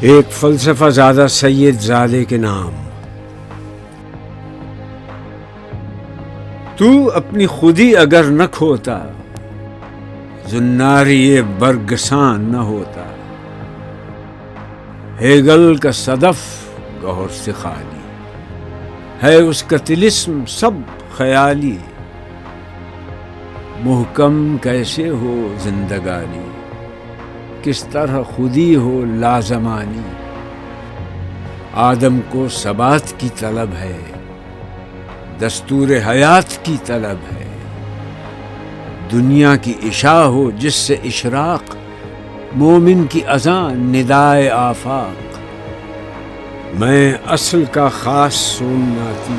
ایک فلسفہ زادہ سید زادے کے نام۔ تو اپنی خودی اگر نہ کھوتا، زناری یہ برگسان نہ ہوتا۔ ہیگل کا صدف گوہر سے خالی ہے، اس کا طلسم سب خیالی۔ محکم کیسے ہو زندگانی، کس طرح خودی ہو لازمانی۔ آدم کو ثبات کی طلب ہے، دستور حیات کی طلب ہے۔ دنیا کی عشاء ہو جس سے اشراق، مومن کی اذان ندائے آفاق۔ میں اصل کا خاص سناتی،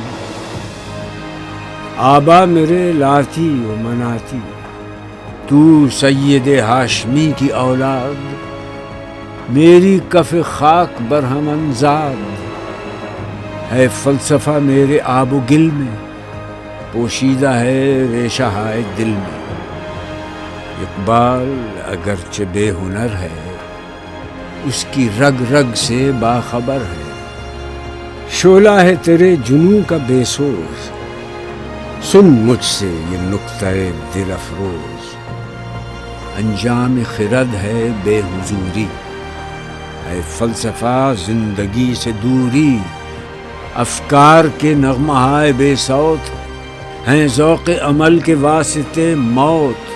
آبا میرے لاتی و مناتی۔ تو سید ہاشمی کی اولاد، میری کف خاک برہمن زاد۔ ہے فلسفہ میرے آب و گل میں، پوشیدہ ہے ریشہ ہائے دل میں۔ اقبال اگرچہ بے ہنر ہے، اس کی رگ رگ سے باخبر ہے۔ شعلہ ہے تیرے جنوں کا بے سوز، سن مجھ سے یہ نکتہ دل افروز۔ انجام خرد ہے بے حضوری، ہے فلسفہ زندگی سے دوری۔ افکار کے نغمہائے بے صوت، ہیں ذوق عمل کے واسطے موت۔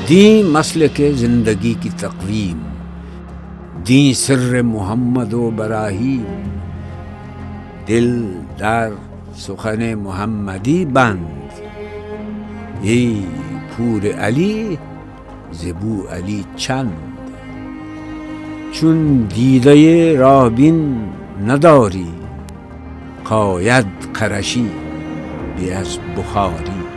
دیں مسلک زندگی کی تقویم، دیں سر محمد و براہیم۔ دل در سخن محمدی بند، ای پور علی ز بو علی چند۔ چون دیده راه بین نداری، خاید خرشی به از بخاری۔